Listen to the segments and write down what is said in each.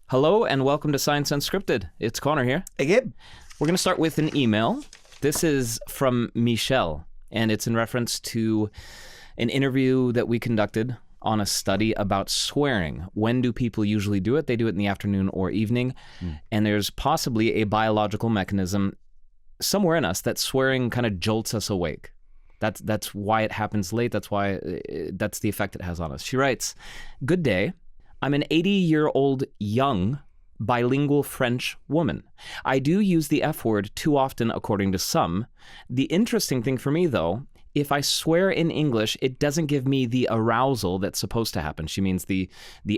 Hello and welcome to Science Unscripted. It's Conor here. Hey, Gabe. We're going to start with an email. This is from Michelle, and it's in reference to an interview that we conducted on a study about swearing. When do people usually do it? They do it in the afternoon or evening, and there's possibly a biological mechanism somewhere in us that swearing kind of jolts us awake. That's why it happens late. That's the effect it has on us. She writes, "Good day. I'm an 80-year-old young bilingual French woman. I do use the F word too often, according to some. The interesting thing for me, though, if I swear in English, it doesn't give me the arousal that's supposed to happen." She means the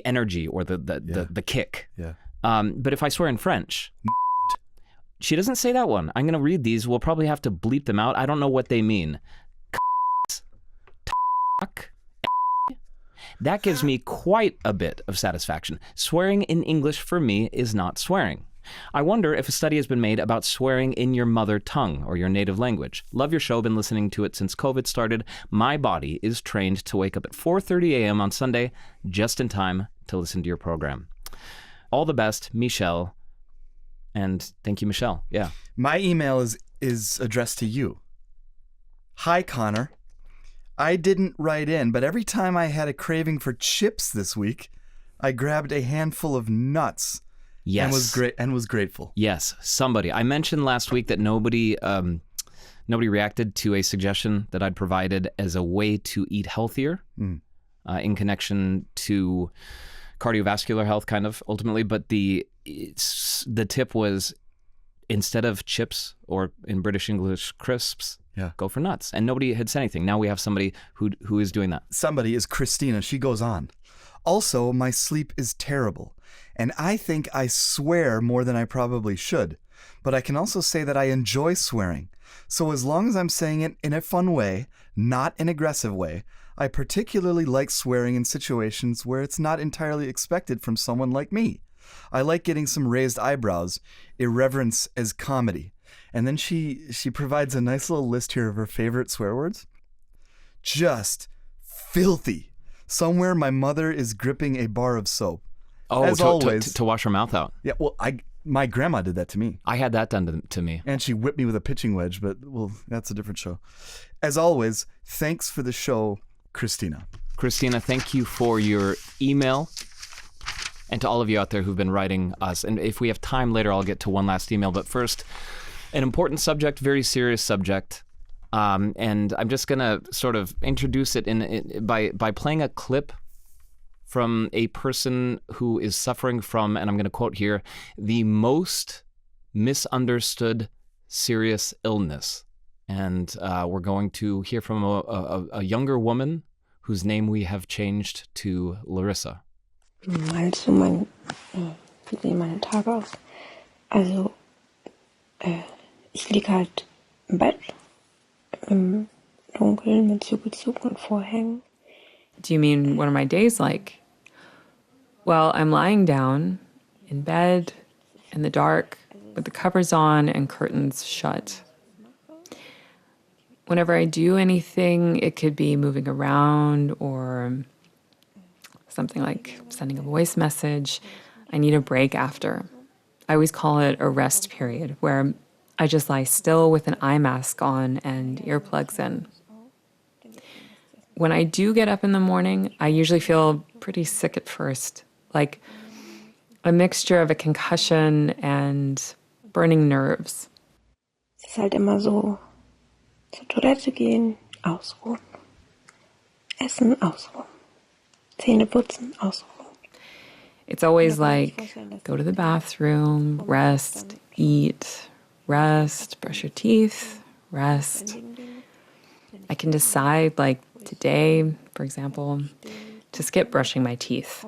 energy or the kick. Yeah. But if I swear in French, she doesn't say that one. I'm going to read these. We'll probably have to bleep them out. I don't know what they mean. That gives me quite a bit of satisfaction. Swearing in English for me is not swearing. I wonder if a study has been made about swearing in your mother tongue or your native language. Love your show. Been listening to it since COVID started. My body is trained to wake up at 4:30 a.m. on Sunday just in time to listen to your program. All the best, Michelle. And thank you, Michelle. Yeah. My email is addressed to you. Hi, Conor. I didn't write in, but every time I had a craving for chips this week, I grabbed a handful of nuts. Yes. And was grateful. Yes, somebody. I mentioned last week that nobody reacted to a suggestion that I'd provided as a way to eat healthier in connection to cardiovascular health, kind of, ultimately. But the tip was, instead of chips, or in British English, crisps, go for nuts. And nobody had said anything. Now we have somebody who is doing that. Somebody is Christina. She goes on. Also, my sleep is terrible, and I think I swear more than I probably should. But I can also say that I enjoy swearing. So as long as I'm saying it in a fun way, not an aggressive way, I particularly like swearing in situations where it's not entirely expected from someone like me. I like getting some raised eyebrows, irreverence as comedy. And then she provides a nice little list here of her favorite swear words. Just filthy. Somewhere my mother is gripping a bar of soap. Oh, as always, to wash her mouth out. Yeah, well, my grandma did that to me. I had that done to me. And she whipped me with a pitching wedge, but, well, that's a different show. As always, thanks for the show, Christina. Christina, thank you for your email. And to all of you out there who've been writing us. And if we have time later, I'll get to one last email. But first, an important subject, very serious subject. And I'm just going to sort of introduce it by playing a clip from a person who is suffering from, and I'm going to quote here, the most misunderstood serious illness. And we're going to hear from a younger woman whose name we have changed to Larissa. Also, wie sehen meine Tage aus? Also, ich liege halt im Bett, im Dunkeln mit zugezogenen Vorhängen. Do you mean what are my days like? Well, I'm lying down in bed in the dark with the covers on and curtains shut. Whenever I do anything, it could be moving around or something like sending a voice message. I need a break after. I always call it a rest period, where I just lie still with an eye mask on and earplugs in. When I do get up in the morning, I usually feel pretty sick at first, like a mixture of a concussion and burning nerves. Es ist halt immer so, zur Toilette gehen, ausruhen. Essen, ausruhen. Zähne putzen, ausruhen. It's always like, go to the bathroom, rest, eat, rest, brush your teeth, rest. I can decide, like today, for example, to skip brushing my teeth.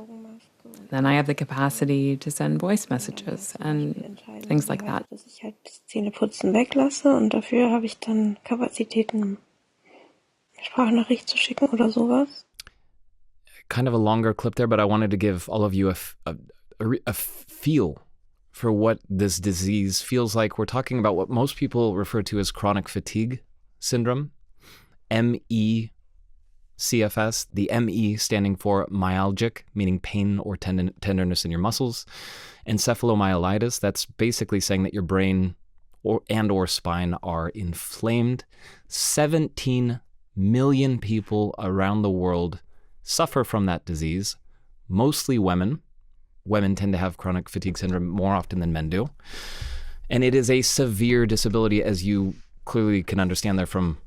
Then I have the capacity to send voice messages and things like that. Dass ich halt das Zähneputzen weglasse und dafür habe ich dann Kapazitäten, eine Sprachnachricht zu schicken oder sowas. Kind of a longer clip there, but I wanted to give all of you a feel for what this disease feels like. We're talking about what most people refer to as chronic fatigue syndrome, ME CFS, the ME standing for myalgic, meaning pain or tenderness in your muscles. Encephalomyelitis, that's basically saying that your brain or spine are inflamed. 17 million people around the world suffer from that disease, mostly women. Women tend to have chronic fatigue syndrome more often than men do. And it is a severe disability, as you clearly can understand there from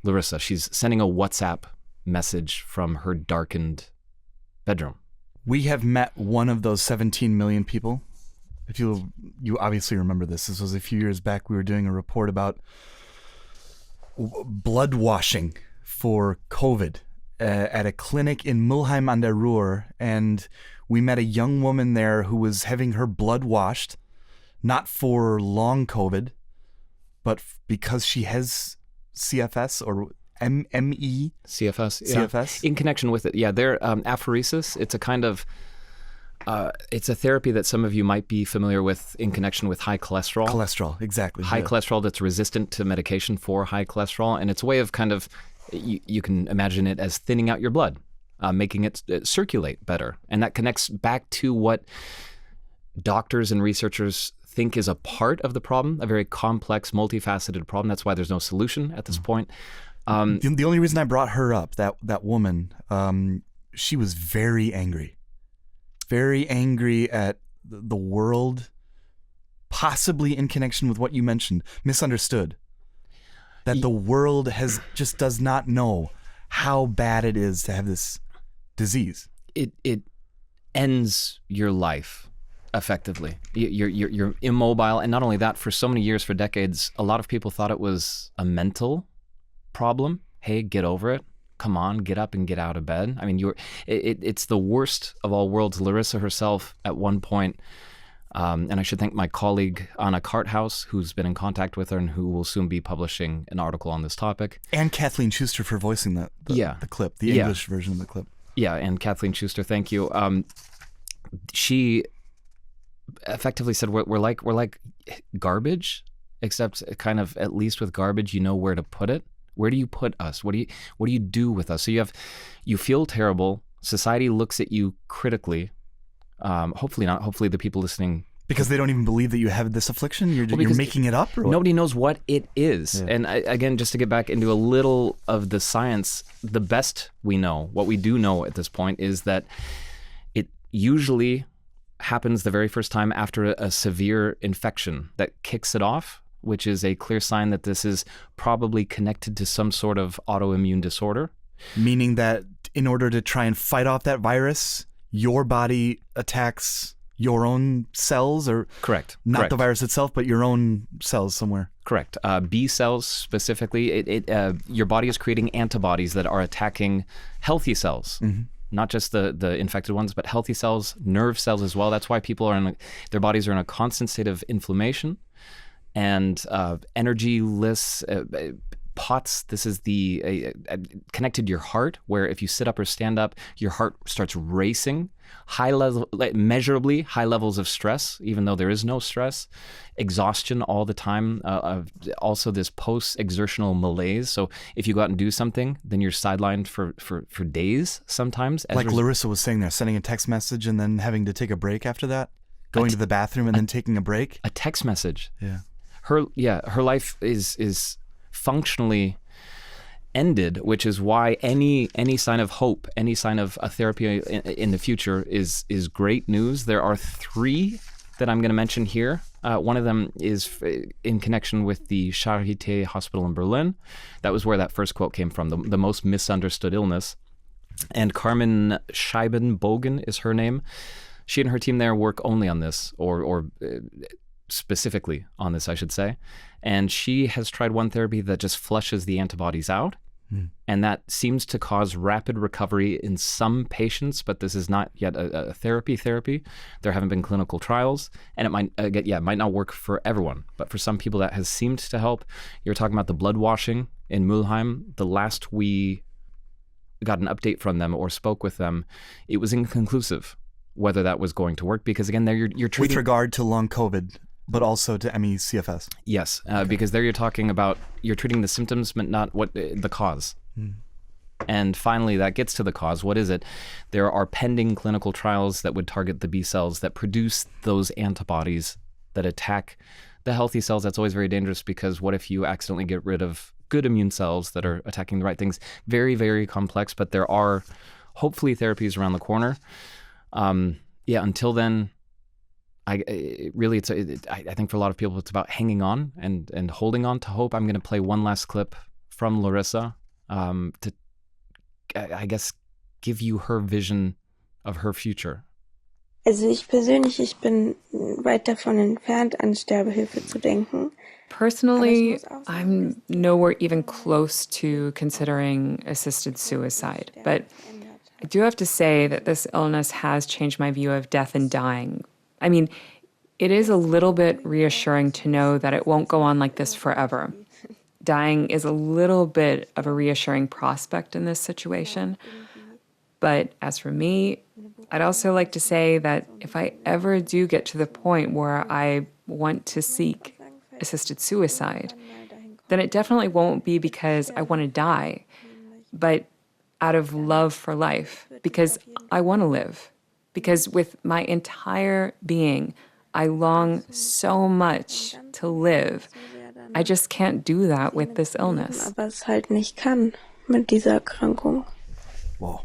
Larissa. She's sending a WhatsApp message from her darkened bedroom. We have met one of those 17 million people. If you obviously remember this. This was a few years back. We were doing a report about blood washing for COVID at a clinic in Mülheim an der Ruhr, and we met a young woman there who was having her blood washed, not for long COVID, but because she has CFS or ME? CFS. CFS? Yeah. In connection with it, yeah, they're apheresis. It's a kind of, it's a therapy that some of you might be familiar with in connection with high cholesterol. Cholesterol, exactly. High cholesterol that's resistant to medication for high cholesterol. And it's a way of kind of, you can imagine it as thinning out your blood, making it circulate better. And that connects back to what doctors and researchers think is a part of the problem, a very complex, multifaceted problem. That's why there's no solution at this point. The only reason I brought her up, that woman, she was very angry at the world, possibly in connection with what you mentioned, misunderstood. That the world just does not know how bad it is to have this disease. It ends your life effectively. You're immobile, and not only that, for so many years, for decades, a lot of people thought it was a mental problem. Hey, get over it. Come on, get up and get out of bed. I mean, it's the worst of all worlds. Larissa herself, at one point, and I should thank my colleague Anna Karthaus, who's been in contact with her and who will soon be publishing an article on this topic. And Kathleen Schuster for voicing the clip, the English version of the clip. Yeah, and Kathleen Schuster, thank you. She effectively said we're like garbage, except kind of, at least with garbage, you know where to put it. Where do you put us? What do you do with us? So you feel terrible. Society looks at you critically. Hopefully not. Hopefully the people listening, because they don't even believe that you have this affliction. You're making it up. Or what? Nobody knows what it is. Yeah. And again, just to get back into a little of the science, the best we know, what we do know at this point, is that it usually happens the very first time after a severe infection that kicks it off, which is a clear sign that this is probably connected to some sort of autoimmune disorder. Meaning that in order to try and fight off that virus, your body attacks your own cells, or correct, the virus itself, but your own cells somewhere. Correct. B cells specifically. Your body is creating antibodies that are attacking healthy cells. Mm-hmm. Not just the infected ones, but healthy cells, nerve cells as well. That's why people are their bodies are in a constant state of inflammation and energyless POTS. This is connected to your heart, where if you sit up or stand up, your heart starts racing. Measurably high levels of stress, even though there is no stress. Exhaustion all the time. Also this post-exertional malaise. So if you go out and do something, then you're sidelined for days sometimes. Like Larissa was saying there, sending a text message and then having to take a break after that. Going to the bathroom and then taking a break. A text message. Yeah. Her life is functionally ended, which is why any sign of hope, any sign of a therapy in the future is great news. There are 3 that I'm going to mention here. One of them is in connection with the Charité Hospital in Berlin. That was where that first quote came from, the most misunderstood illness. And Carmen Scheibenbogen is her name. She and her team there work only on this, or specifically on this, I should say. And she has tried one therapy that just flushes the antibodies out. And that seems to cause rapid recovery in some patients, but this is not yet a therapy. There haven't been clinical trials, and it might not work for everyone, but for some people that has seemed to help. You're talking about the blood washing in Mülheim. The last we got an update from them or spoke with them, it was inconclusive whether that was going to work, because again, there you're treating... With regard to long COVID, but also to ME/CFS. Yes, okay. Because there you're talking about, you're treating the symptoms, but not the cause. And finally, that gets to the cause. What is it? There are pending clinical trials that would target the B cells that produce those antibodies that attack the healthy cells. That's always very dangerous, because what if you accidentally get rid of good immune cells that are attacking the right things? Very, very complex, but there are hopefully therapies around the corner. Until then, I think for a lot of people, it's about hanging on and holding on to hope. I'm going to play one last clip from Larissa to, I guess, give you her vision of her future. Also ich bin weit davon entfernt, an Sterbehilfe zu denken. Personally, I'm nowhere even close to considering assisted suicide. But I do have to say that this illness has changed my view of death and dying. I mean, it is a little bit reassuring to know that it won't go on like this forever. Dying is a little bit of a reassuring prospect in this situation. But as for me, I'd also like to say that if I ever do get to the point where I want to seek assisted suicide, then it definitely won't be because I want to die, but out of love for life, because I want to live. Because with my entire being, I long so much to live. I just can't do that with this illness. Aber es halt nicht kann mit dieser Erkrankung. Whoa.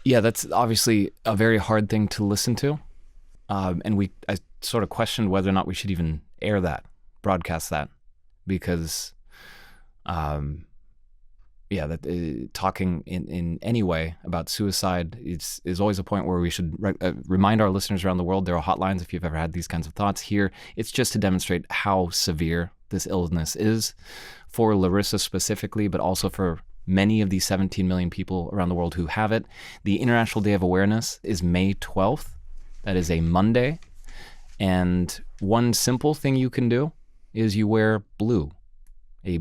Yeah, that's obviously a very hard thing to listen to. And I sort of questioned whether or not we should even air that, broadcast that, because, talking in any way about suicide is always a point where we should remind our listeners around the world there are hotlines if you've ever had these kinds of thoughts. Here, it's just to demonstrate how severe this illness is for Larissa specifically, but also for many of these 17 million people around the world who have it. The International Day of Awareness is May 12th. That is a Monday. And one simple thing you can do is you wear blue. A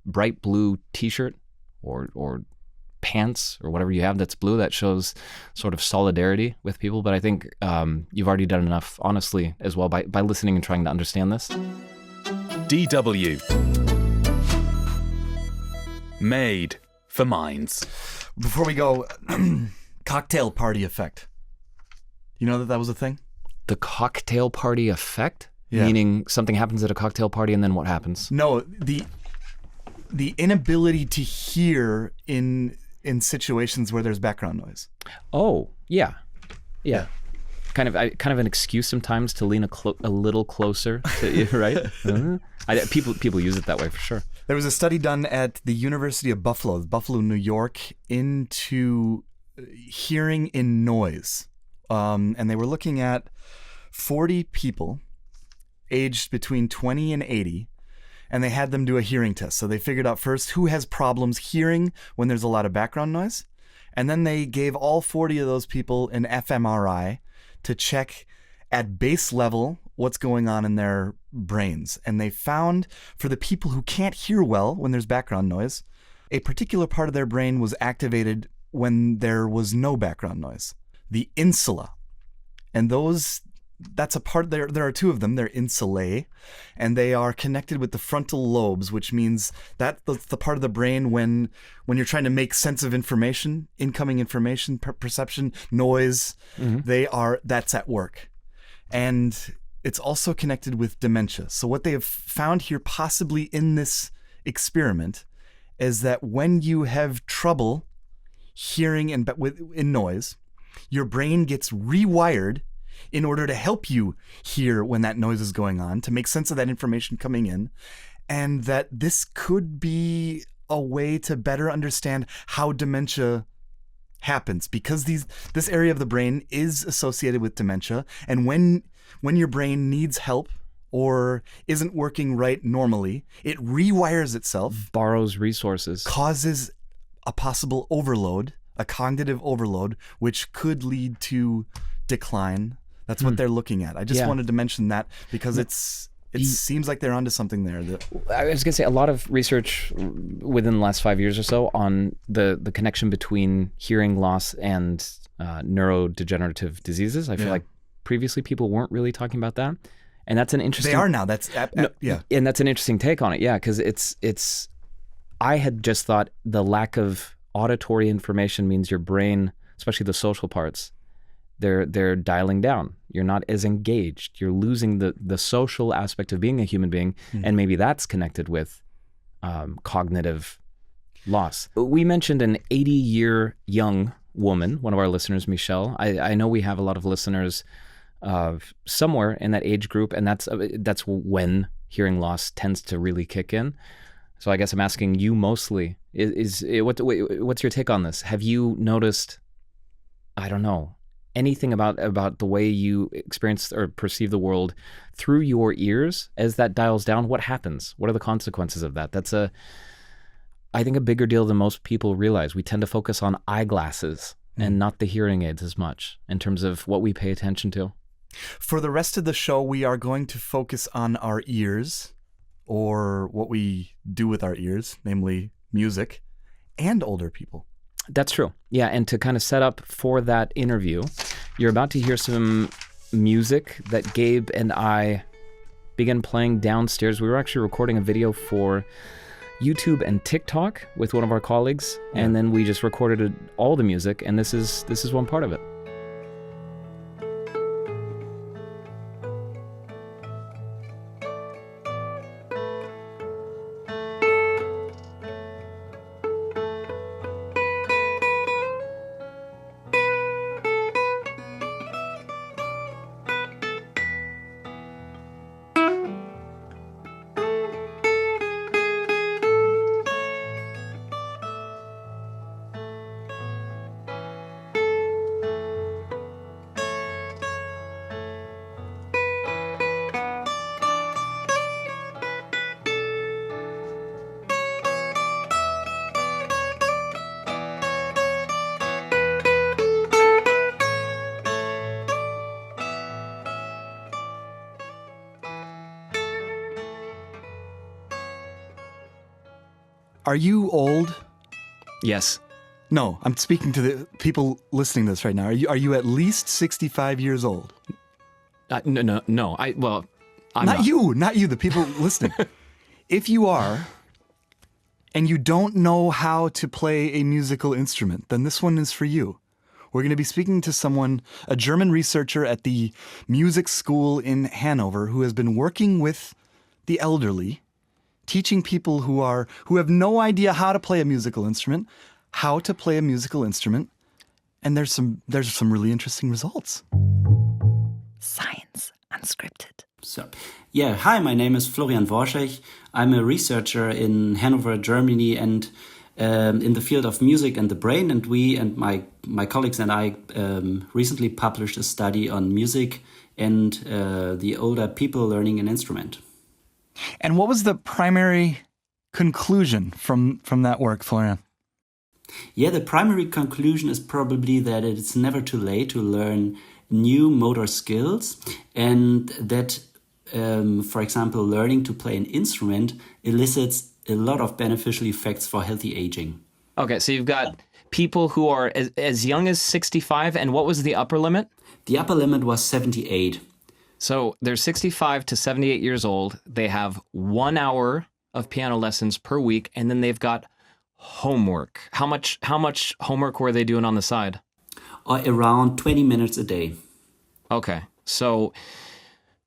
bright blue t-shirt or pants or whatever you have that's blue, that shows sort of solidarity with people. But I think you've already done enough, honestly, as well, by listening and trying to understand this. DW. Made for minds. Before we go, cocktail party effect. You know that was a thing? The cocktail party effect? Yeah. Meaning something happens at a cocktail party and then what happens? No, the inability to hear in situations where there's background noise. Oh, yeah. Kind of an excuse sometimes to lean a little closer to you, right? People use it that way for sure. There was a study done at the University of Buffalo, New York, into hearing in noise. And they were looking at 40 people aged between 20 and 80, and they had them do a hearing test. So they figured out first who has problems hearing when there's a lot of background noise. And then they gave all 40 of those people an fMRI to check at base level what's going on in their brains. And they found for the people who can't hear well when there's background noise, a particular part of their brain was activated when there was no background noise. The insula. And that's a part, there are two of them. They're insulae, and they are connected with the frontal lobes, which means that's the part of the brain when you're trying to make sense of information, incoming information, perception, noise, that's at work. And it's also connected with dementia. So what they have found here, possibly in this experiment, is that when you have trouble hearing in noise, your brain gets rewired in order to help you hear when that noise is going on, to make sense of that information coming in, and that this could be a way to better understand how dementia happens, because this area of the brain is associated with dementia, and when your brain needs help or isn't working right normally, it rewires itself, borrows resources, causes a possible overload, a cognitive overload, which could lead to decline. That's what they're looking at. I just wanted to mention that because it seems like they're onto something there. I was going to say a lot of research within the last 5 years or so on the connection between hearing loss and neurodegenerative diseases. I feel like previously people weren't really talking about that. And that's an interesting... They are now. And that's an interesting take on it. Yeah, because it's I had just thought the lack of auditory information means your brain, especially the social parts, they're dialing down. You're not as engaged. You're losing the social aspect of being a human being, and maybe that's connected with cognitive loss. We mentioned an 80-year young woman, one of our listeners, Michelle. I know we have a lot of listeners somewhere in that age group, and that's when hearing loss tends to really kick in. So I guess I'm asking you mostly, what's your take on this? Have you noticed, I don't know, anything about the way you experience or perceive the world through your ears as that dials down? What happens? What are the consequences of that? That's I think a bigger deal than most people realize. We tend to focus on eyeglasses and not the hearing aids as much in terms of what we pay attention to. For the rest of the show, we are going to focus on our ears, or what we do with our ears, namely music, and older people. That's true. Yeah, and to kind of set up for that interview, you're about to hear some music that Gabe and I began playing downstairs. We were actually recording a video for YouTube and TikTok with one of our colleagues, and then we just recorded all the music, and this is one part of it. Are you old? Yes. No, I'm speaking to the people listening to this right now. Are you at least 65 years old? No. I'm not you, the people listening. If you are, and you don't know how to play a musical instrument, then this one is for you. We're going to be speaking to someone, a German researcher at the music school in Hanover, who has been working with the elderly, teaching people who have no idea how to play a musical instrument, how to play a musical instrument, and there's some really interesting results. Science Unscripted. So, hi, my name is Florian Worschech. I'm a researcher in Hanover, Germany, and in the field of music and the brain. And we and my colleagues and I recently published a study on music and the older people learning an instrument. And what was the primary conclusion from that work, Florian? Yeah, the primary conclusion is probably that it's never too late to learn new motor skills, and that, for example, learning to play an instrument elicits a lot of beneficial effects for healthy aging. Okay, so you've got people who are as young as 65, and what was the upper limit? The upper limit was 78. So they're 65 to 78 years old. They have 1 hour of piano lessons per week, and then they've got homework. How much homework were they doing on the side? Around 20 minutes a day. Okay, so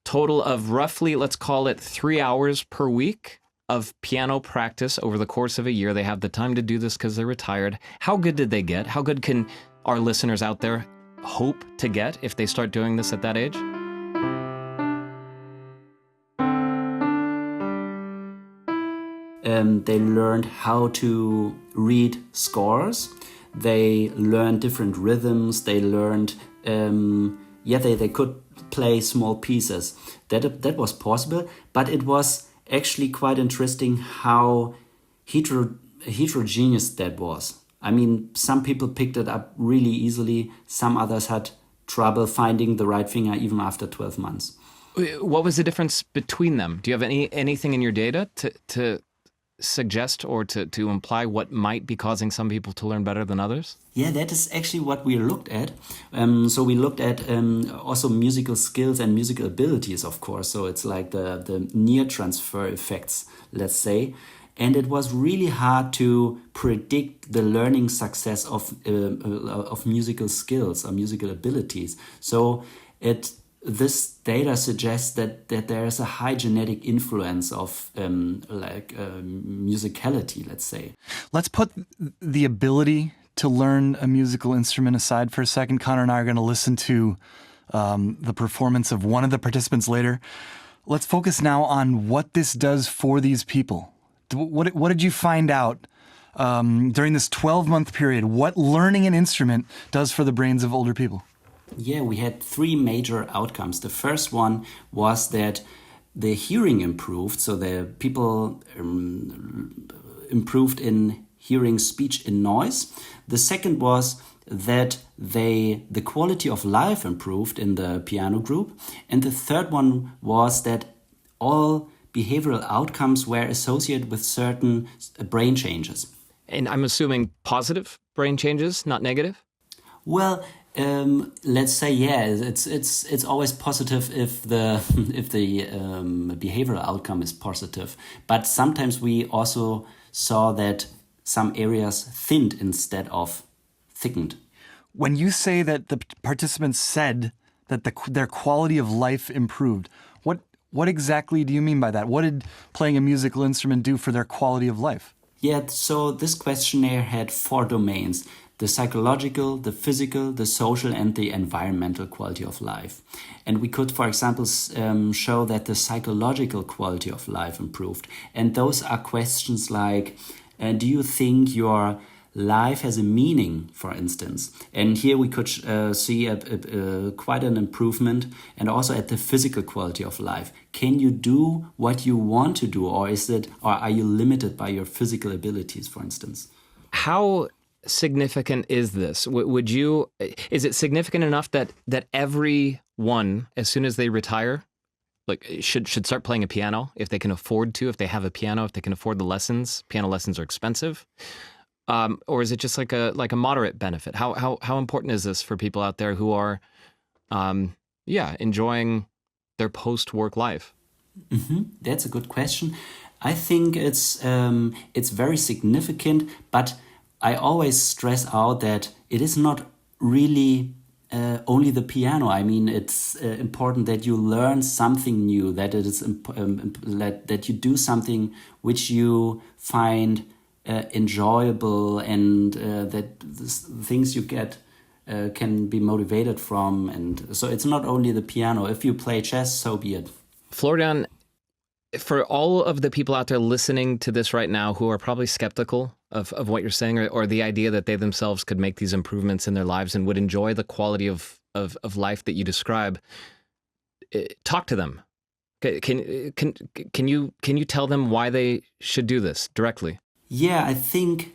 total of roughly, let's call it 3 hours per week of piano practice over the course of a year. They have the time to do this because they're retired. How good did they get? How good can our listeners out there hope to get if they start doing this at that age? They learned how to read scores. They learned different rhythms. They learned, they could play small pieces. That was possible, but it was actually quite interesting how heterogeneous that was. I mean, some people picked it up really easily. Some others had trouble finding the right finger even after 12 months. What was the difference between them? Do you have anything in your data to suggest or to imply what might be causing some people to learn better than others? Yeah, that is actually what we looked at. So we looked at also musical skills and musical abilities, of course. So it's like the near transfer effects, let's say. And it was really hard to predict the learning success of musical skills or musical abilities. So this data suggests that there is a high genetic influence of musicality, let's say. Let's put the ability to learn a musical instrument aside for a second. Conor and I are going to listen to the performance of one of the participants later. Let's focus now on what this does for these people. What did you find out during this 12-month period? What learning an instrument does for the brains of older people? Yeah, we had 3 major outcomes. The first one was that the hearing improved, so the people improved in hearing speech in noise. The second was that the quality of life improved in the piano group. And the third one was that all behavioral outcomes were associated with certain brain changes. And I'm assuming positive brain changes, not negative? Well, let's say, yeah, it's always positive if the behavioral outcome is positive. But sometimes we also saw that some areas thinned instead of thickened. When you say that the participants said that their quality of life improved, what exactly do you mean by that? What did playing a musical instrument do for their quality of life? Yeah, so this questionnaire had 4 domains: the psychological, the physical, the social, and the environmental quality of life. And we could, for example, show that the psychological quality of life improved. And those are questions like, do you think your life has a meaning, for instance? And here we could see quite an improvement. And also at the physical quality of life. Can you do what you want to do, or are you limited by your physical abilities, for instance? How significant is this? Is it significant enough that everyone, as soon as they retire, should start playing a piano if they can afford to, if they have a piano, if they can afford the lessons? Piano lessons are expensive. Or is it just like a moderate benefit? How important is this for people out there who are, enjoying their post-work life? Mm-hmm. That's a good question. I think it's very significant, but I always stress out that it is not really only the piano. I mean, it's important that you learn something new, that it is that you do something which you find enjoyable, and that the things you get can be motivated from. And so it's not only the piano. If you play chess, so be it. Florian, for all of the people out there listening to this right now who are probably skeptical of what you're saying, or the idea that they themselves could make these improvements in their lives and would enjoy the quality of life that you describe, talk to them. Can you tell them why they should do this directly? Yeah, I think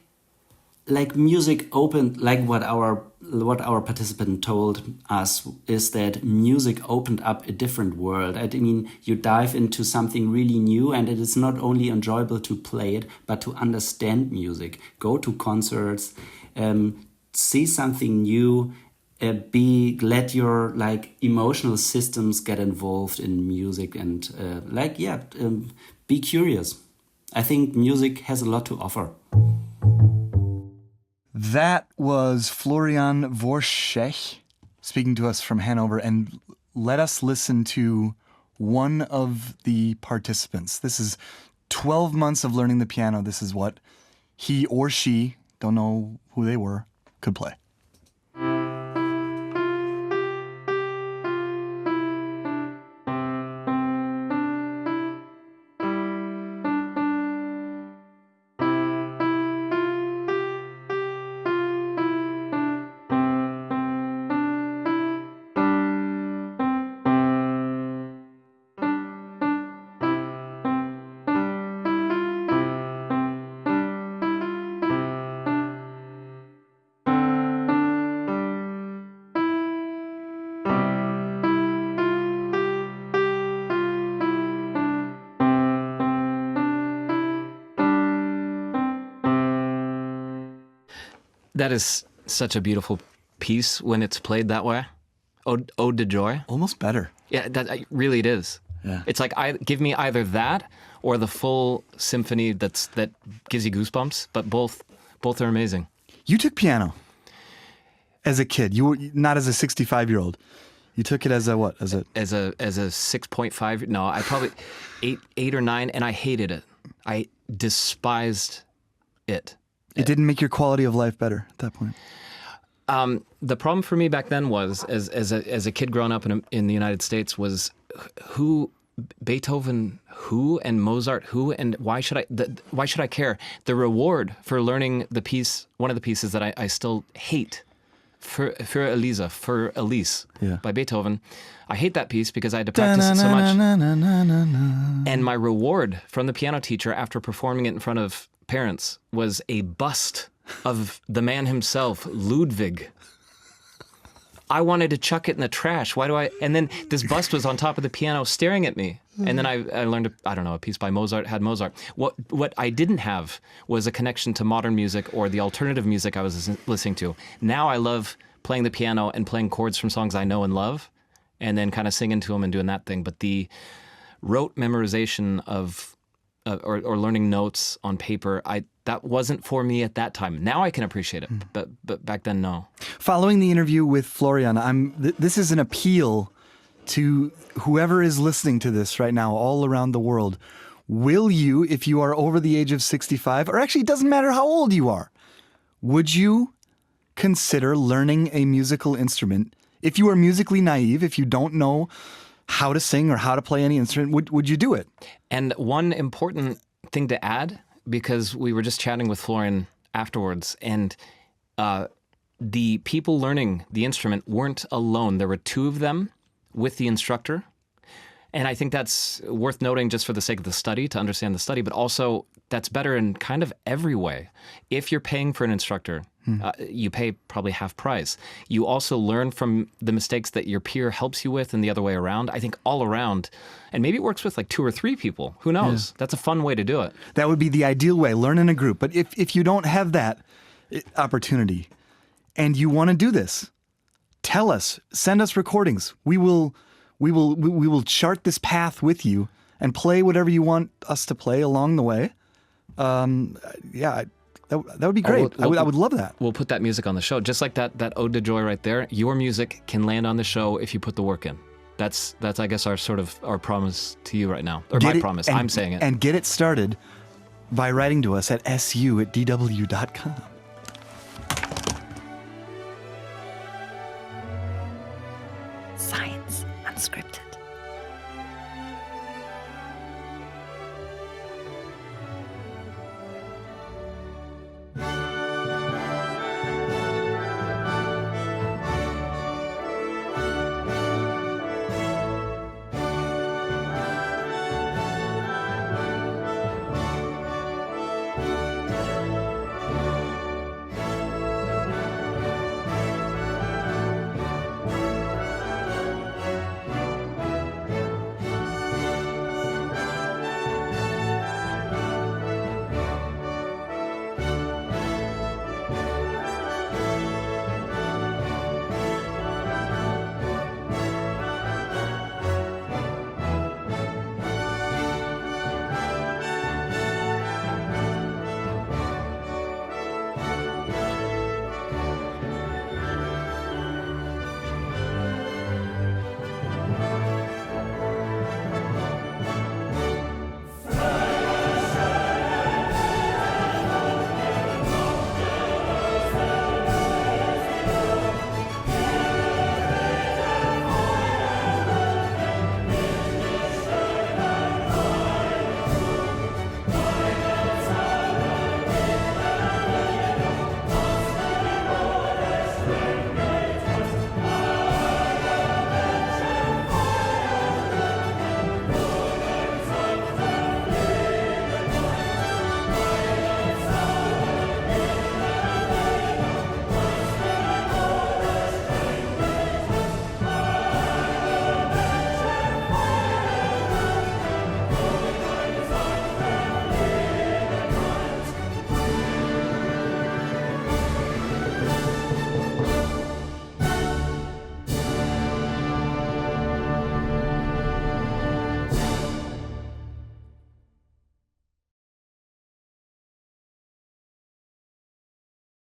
like music opened, like what our participant told us is that music opened up a different world. I mean, you dive into something really new, and it is not only enjoyable to play it, but to understand music. Go to concerts, see something new, let your emotional systems get involved in music, and be curious. I think music has a lot to offer. That was Florian Vorschech speaking to us from Hanover, and let us listen to one of the participants. This is 12 months of learning the piano. This is what he or she, don't know who they were, could play. That is such a beautiful piece when it's played that way. Ode de joy. Almost better. Yeah, that really it is. Yeah. It's like give me either that or the full symphony that gives you goosebumps. But both are amazing. You took piano as a kid. You were not as a 65-year-old. You took it as a what? As a 6.5. No, I probably 8 or 9, and I hated it. I despised it. It didn't make your quality of life better at that point. The problem for me back then was, as a kid growing up in the United States, was Beethoven who and Mozart who, and why should I care? The reward for learning one of the pieces that I still hate, für Elise by Beethoven. I hate that piece because I had to practice it so much. And my reward from the piano teacher after performing it in front of parents was a bust of the man himself, Ludwig. I wanted to chuck it in the trash. And then this bust was on top of the piano staring at me. And then I learned, a piece by Mozart had Mozart. What I didn't have was a connection to modern music or the alternative music I was listening to. Now I love playing the piano and playing chords from songs I know and love, and then kind of singing to them and doing that thing. But the rote memorization of or learning notes on paper, that wasn't for me at that time. Now I can appreciate it, but back then, no. Following the interview with Florian, this is an appeal to whoever is listening to this right now, all around the world. Will you, if you are over the age of 65, or actually it doesn't matter how old you are, would you consider learning a musical instrument? If you are musically naive, if you don't know how to sing or how to play any instrument, would you do it? And one important thing to add, because we were just chatting with Florian afterwards, and the people learning the instrument weren't alone. There were 2 of them with the instructor. And I think that's worth noting just for the sake of the study, to understand the study, but also that's better in kind of every way. If you're paying for an instructor, you pay probably half price. You also learn from the mistakes that your peer helps you with and the other way around. I think all around, and maybe it works with like 2 or 3 people. Who knows? Yeah. That's a fun way to do it. That would be the ideal way, learn in a group. But if you don't have that opportunity and you want to do this, tell us, send us recordings. We will chart this path with you and play whatever you want us to play along the way. That would be great. I would love that. We'll put that music on the show. Just like that Ode to Joy right there. Your music can land on the show if you put the work in. That's I guess our promise to you right now. Or my promise. I'm saying it. And get it started by writing to us at su@dw.com.